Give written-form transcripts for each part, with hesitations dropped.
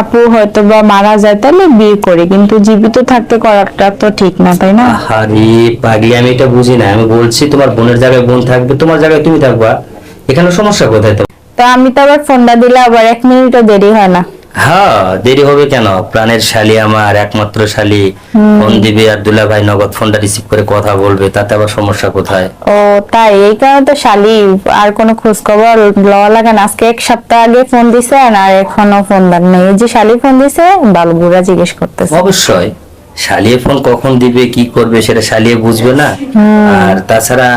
আপু হয়তো বা মারা যায় তাহলে বিয়ে করি, কিন্তু জীবিত থাকতে করাটা তো ঠিক না, তাই না? আরে পাগলি, আমি এটা বুঝি না। আমি বলছি তোমার বোনের জায়গায় বোন থাকবে, তোমার জায়গায় তুমি থাকবা, এখানে সমস্যা কোথায়? তো তো আমি তো আবার ফোনটা দিলে আবার 1 মিনিটও দেরি হয় না। হ্যাঁ, দেরি হবে কেন? প্রাণের শালি, আমার একমাত্র শালি, ফোন দিবে আর দুলা ভাই নগদ ফোনটা রিসিভ করে কথা বলবে, তাতে আবার সমস্যা কোথায়? ও তাই, এই কারণে তো শালি আর কোনো খোঁজ খবর লওয়া লাগে না। আজকে 1 সপ্তাহ আগে ফোন দিছে আর এখনো ফোন দেন নাই। এই যে শালি ফোন দিছে, বাল বুড়া জিজ্ঞেস করতেছে। অবশ্যই শালিয়ে ফোন কখন দিবে কি করবে সেটা শালিয়ে বুঝবে না? আর তাছাড়া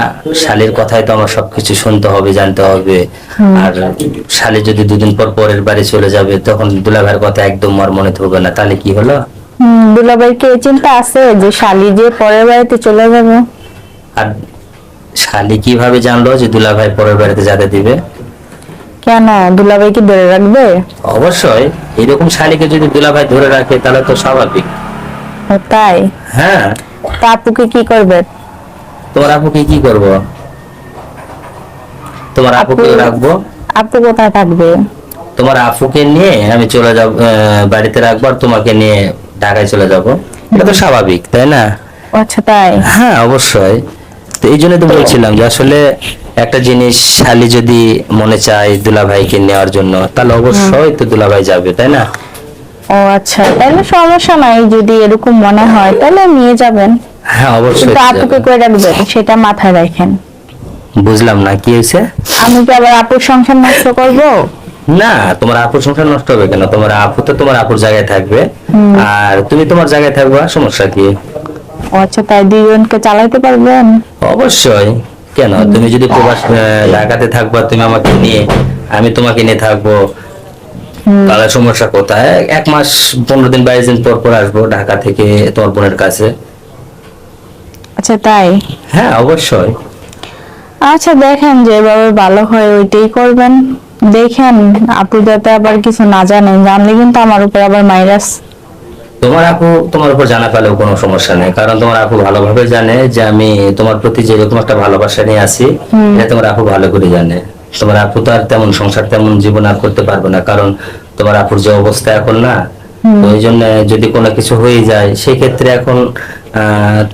শালির কথাই তো আমার সবকিছু শুনতে হবে, জানতে হবে। আর শালি যদি দুদিন পর পরের বাড়ি চলে যাবে, তখন দুলাভাইয়ের কথা একদম আর মনে থাকবে না, তাহলে কি হলো? দুলাভাইকে এই চিন্তা আছে যে শালি যে পরের বাড়িতে চলে যাবে? আর শালি কিভাবে জানলো যে দুলাভাই পরের বাড়িতে যেতে দিবে? কেন, দুলাভাই কি ধরে রাখবে? অবশ্যই, এরকম শালিকে যদি দুলাভাই ধরে রাখে তাহলে তো স্বাভাবিক। ও তাই? হ্যাঁ। তা আপুকে কি করবে? তোমার আপুকে কি করব? তোমার আপুকে রাখবো। আপু কোথায় থাকবে? তোমার আপুকে নিয়ে আমি চলে যাব, বাড়িতে রাখবো, আর তোমাকে নিয়ে ঢাকায় চলে যাব। এটা তো স্বাভাবিক, তাই না? ও আচ্ছা তাই। হ্যাঁ অবশ্যই। তো এই জন্য তো বলছিলাম যে আসলে একটা জিনিস শালি যদি মনে চায় দুলাভাইকে নেওয়ার জন্য, তাহলে অবশ্যই তো দুলাভাই যাবে, তাই না? ও আচ্ছা, তাহলে সমস্যা নাই, যদি এরকম মনে হয় তাহলে নিয়ে যাবেন। হ্যাঁ অবশ্যই কিন্তু যাবে। আপুকে কই রাখবেন সেটা মাথায় রাখেন। বুঝলাম না কি হয়েছে? আমি কি আবার আপুর সংসার নষ্ট করব? না, তোমার আপুর সংসার নষ্ট হবে কেন? তোমার আপু তো তোমার আপুর জায়গায় থাকবে, আর তুমি তোমার জায়গায় থাকবা, সমস্যা কি? ও আচ্ছা তাই, দুইজনকে চালাতে পারবেন? অবশ্যই। কেন, তুমি যদি প্রবাস ঢাকাতে থাকবা, তুমি আমাকে নিয়ে, আমি তোমাকে নিয়ে থাকবো, তাহলে সমস্যা কোথায়? 1 মাস 15 দিন 22 দিন পর পর আসবো ঢাকা থেকে তোমার বোনের কাছে। আচ্ছা তাই। হ্যাঁ অবশ্যই। আচ্ছা দেখেন যেভাবে ভালো হয় ওইটাই করবেন। দেখেন আপু যাতে আবার কিছু না জানেন, জানলে কিন্তু আমার উপর আবার মাইরাস। তোমার আপু তোমার উপর জানা পেলেও কোনো সমস্যা নেই, কারণ তোমার আপু ভালোভাবে জানে যে আমি তোমার প্রতি যেরকম একটা ভালোবাসা নিয়ে আছি, এটা তোমার আপু ভালো করে জানে। তোমার আপু তো আর তেমন সংসার, তেমন জীবন আর করতে পারবে না, কারণ তোমার আপুর যে অবস্থা এখন না, তো ওই জন্য যদি কোনো কিছু হয়ে যায় সেক্ষেত্রে এখন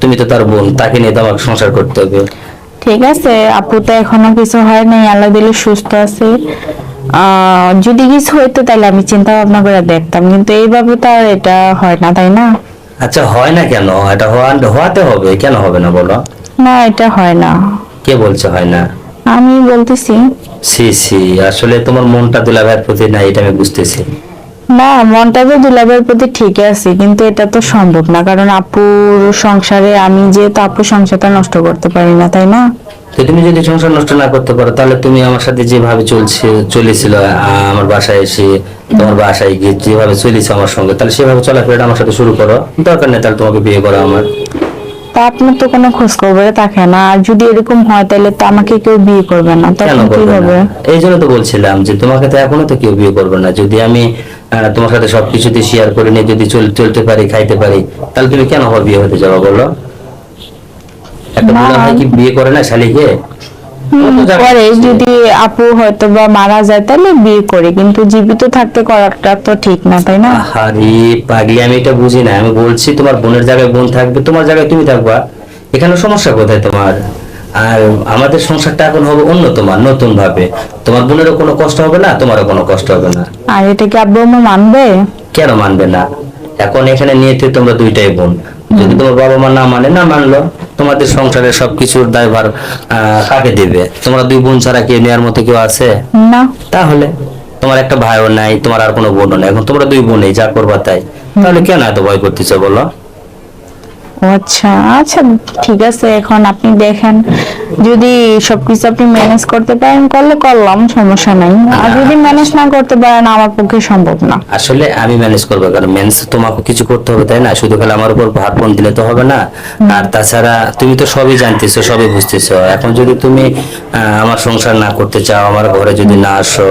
তুমি তো তার বোন, তাকে নিয়ে তো আমাকে সংসার করতে হবে। ঠিক আছে, আপু তো এখনো কিছু হয় নাই, আল্লাহ দিলে সুস্থ আছে। যদি কিছু হইতো তাহলে আমি চিন্তা ভাবনা করে দেখতাম, কিন্তু এইভাবে তো আর এটা হয় না, তাই না? আচ্ছা, হয় না কেন? এটা হওয়াতে হবে, কেন হবে না বলো? না এটা হয় না। কে বলছে হয় না? আমি বলতেছি। সি সি, আসলে তোমার মনটা দুলাভাইয়ের প্রতি নাই, এটা আমি বুঝতেছি। না, মনটা তো দুলাভাইয়ের প্রতি ঠিক আছে, কিন্তু এটা তো সম্ভব না, কারণ আপুর সংসারে আমি যেহেতু আপুর সংসারটা নষ্ট করতে পারি না, তাই না? তো তুমি যদি সংসার নষ্ট না করতে পারো, তাহলে তুমি আমার সাথে যেভাবে চলেছিল, আমার বাসায় এসে, তোমার বাসায় গিয়ে যেভাবে চলেছে আমার সঙ্গে, তাহলে সেভাবে চলাফেরাটা আমার সাথে শুরু করো। দরকার নেই তাহলে তোমাকে বিয়ে করা আমার। তা আপনার তো কোনো খোঁজ খবরে থাকে না, আর যদি এরকম হয় তাহলে তো আমাকে কেউ বিয়ে করবে না, কেন তখন কি করবে হবে? না? এই জন্য তো বলছিলাম যে তোমাকে তো এখনো তো কেউ বিয়ে করবে না। যদি আমি তোমার সাথে সবকিছুতে শেয়ার করে নিয়ে যদি চলতে পারি, খাইতে পারি, তাহলে তুমি কেন আবার বিয়ে হতে যাবো বলো? একটা না। দুলা ভাই কি বিয়ে করে না শালিকে? পরে যদি আপু হয়তো বা মারা যায় তাহলে বিয়ে করি, কিন্তু জীবিত থাকতে করাটা তো ঠিক না, তাই না? আরে পাগলি, আমি এটা বুঝি না। আমি বলছি তোমার বোনের জায়গায় বোন থাকবে, তোমার জায়গায় তুমি থাকবা, এখানে সমস্যা কোথায় তোমার? আর আমাদের সংসারটা এখন হবে অন্য, তোমার নতুন ভাবে। তোমার বোনেরও কোনো কষ্ট হবে না, তোমারও কোনো কষ্ট হবে না। আর এটা কি আব্বু আম্মু মানবে? কেন মানবে না? এখন এখানে নিয়ে তো তোমরা দুইটাই বোন, যদি তোমার বাবা মা না মানে, না মানলো, তোমাদের সংসারের সবকিছুর দায়ভার কাকে দেবে? তোমরা দুই বোন ছাড়া কেউ নেওয়ার মতো কেউ আছে? না। তাহলে তোমার একটা ভাইও নাই, তোমার আর কোনো বোনও নাই, এখন তোমরা দুই বোনই যা করবা তাই। তাহলে কেন এত ভয় করতেছো বলো? ও আচ্ছা আচ্ছা, ঠিক আছে, এখন আপনি দেখেন যদি সবকিছু আপনি ম্যানেজ করতে পারেন করলে করলাম, সমস্যা নাই। আর যদি ম্যানেজ না করতে পারেন আমার পক্ষে সম্ভব না। আসলে আমি ম্যানেজ করবো, কারণ ম্যানেজ তোমাকে কিছু করতে হবে, তাই না? শুধু খালি আমার উপর ভার পণ দিলে তো হবে না। আর তাছাড়া তুমি তো সবই জানতেছো, সবই বুঝতেছো। এখন যদি তুমি আমার সংসার না করতে চাও, আমার ঘরে যদি না আসো,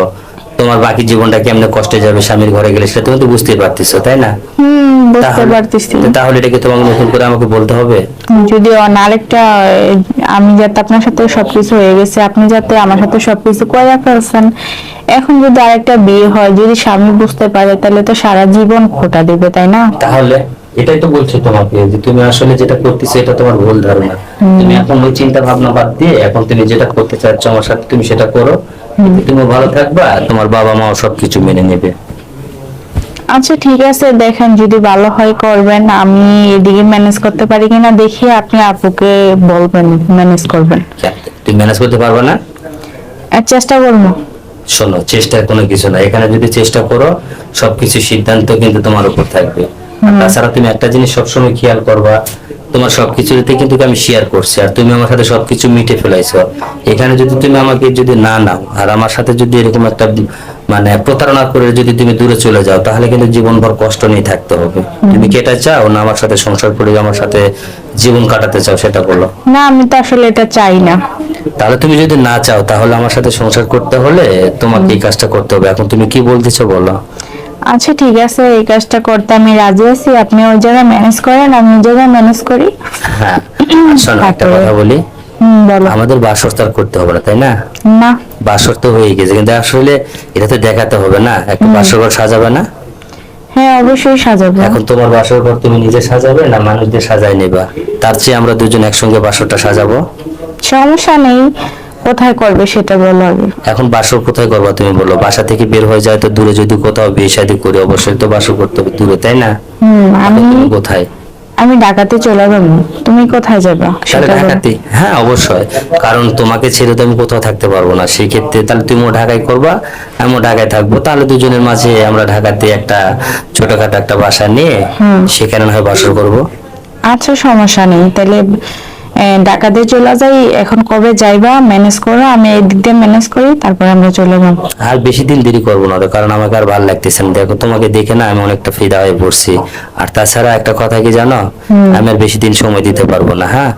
তোমার বাকি জীবনটা কেমনে কষ্টে যাবে স্বামীর ঘরে গেলে, সেটা তুমি তো বুঝতেই পারতেছো, তাই না? বুঝতে তাহলে পারতেছি। তাহলে এটাকে তোমাকে নতুন করে আমাকে বলতে হবে? যদি আরেকটা আমি যাতে আপনার সাথে সবকিছু হয়ে গেছে, আপনি যাতে আমার সাথে সবকিছু করে ফেলছেন, এখন যদি আরেকটা বিয়ে হয়, যদি স্বামী বুঝতে পারে, তাহলে তো সারা জীবন খোটা দিবে, তাই না? তাহলে এটাই তো বলছো তোমাকে, যে তুমি আসলে যেটা করতেছো এটা তোমার ভুল ধারণা। তুমি এখন ওই চিন্তা ভাবনা বাদ দিয়ে এখন তুমি যেটা করতে চাচ্ছ আমার সাথে, তুমি সেটা করো। তুমি ভালো থাকবা, তোমার বাবা মাও সবকিছু মেনে নেবে। আচ্ছা ঠিক আছে, দেখেন যদি ভালো হয় করবেন, আমি এদিকে ম্যানেজ করতে পারি কিনা দেখি, আপনি আপুকে বলবেন ম্যানেজ করবেন। তুমি ম্যানেজ করতে পারবে না? চেষ্টা করবো। শোনো, চেষ্টার কোনো কিছু না, এখানে যদি চেষ্টা করো সবকিছু সিদ্ধান্ত কিন্তু তোমার উপর থাকবে। আর তাছাড়া তুমি একটা জিনিস সবসময় খেয়াল করবা, তোমার সবকিছুতে কিন্তু আমি শেয়ার করছি, আর তুমি আমার সাথে সবকিছু মিটে ফেলাইছো। এখানে যদি তুমি আমাকে যদি না নাও, আর আমার সাথে যদি এরকম একটা মানে প্রতারণা করে যদি তুমি দূরে চলে যাও, তাহলে কিন্তু জীবনভর কষ্ট নিয়ে থাকতে হবে। তুমি কি এটা চাও না আমার সাথে সংসার করে আমার সাথে জীবন কাটাতে চাও, সেটা বলো। না, আমি তো আসলে এটা চাই না। তাহলে তুমি যদি না চাও, তাহলে আমার সাথে সংসার করতে হলে তোমাকে এই কাজটা করতে হবে। এখন তুমি কি বলতেছো বলো। আচ্ছা ঠিক আছে, এই কাজটা করতে আমি রাজি আছি, আপনি ওই জায়গায় ম্যানেজ করেন, আমি ওই জায়গায় ম্যানেজ করি। হ্যাঁ, শোনো একটা কথা বলি, বলো। আমাদের বাসস্থান করতে হবে না, তাই না? না। বাসর তো হয়ে গেছে, কিন্তু আসলে এটা তো দেখাতে হবে না, একটা বাসর ঘর সাজাবে না? হ্যাঁ অবশ্যই সাজাবো। এখন তোমার বাসর ঘর তুমি নিজে সাজাবে না মানুষদের সাজাই নেবা? তার চেয়ে আমরা দুজন একসঙ্গে বাসরটা সাজাবো। সমস্যা নেই, কোথায় করবে সেটা বলো আগে। এখন বাসর কোথায় করবা তুমি বলো? বাসা থেকে বের হয়ে যায় তো দূরে, যদি কোথাও বিয়ে শাদী করি অবশ্যই তো বাসর করতে হবে দূরে, তাই না? আমি তুমি কোথায়? আমি ঢাকাতে চলে যাবো, তুমি কোথায় যাবে তাহলে সেটা বলো। ঢাকাতে? হ্যাঁ অবশ্যই, কারণ তোমাকে ছেড়ে তো আমি কোথাও থাকতে পারবো না। সেই ক্ষেত্রে তাহলে তুমিও ঢাকায় করবা, আমিও ঢাকায় থাকবো, তাহলে দুজনের মাঝে আমরা ঢাকাতে একটা ছোটখাটো একটা বাসা নিয়ে সেখানে না হয় বাসর করবো। আচ্ছা সমস্যা নেই, তাহলে ঢাকাতে চলে যাই। এখন কবে যাইবা ম্যানেজ করো, আমি এদিক দিয়ে ম্যানেজ করি, তারপর আমরা চলে যাবো। আর বেশি দিন দেরি করবো না, কারণ আমাকে আর ভালো লাগতেছে না। দেখো তোমাকে দেখে না আমি অনেকটা ফিদা হয়ে পড়ছি। আর তাছাড়া একটা কথা কি জানো, আমি আর বেশি দিন সময় দিতে পারবো না। হ্যাঁ,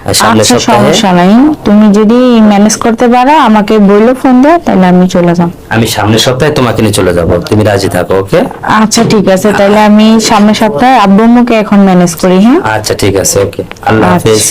আর সামনের আচ্ছা সপ্তাহে সমস্যা নাই, তুমি যদি ম্যানেজ করতে পারো আমাকে বললো ফোন দাও, তাহলে আমি চলে যাব। আমি সামনের সপ্তাহে তোমাকে নিয়ে চলে যাবো, তুমি রাজি থাকো? ওকে, আচ্ছা ঠিক আছে, তাহলে আমি সামনের সপ্তাহে আব্বু আম্মুকে এখন ম্যানেজ করি। হ্যাঁ আচ্ছা ঠিক আছে, ওকে, আল্লাহ আচ্ছা। হাফেজ।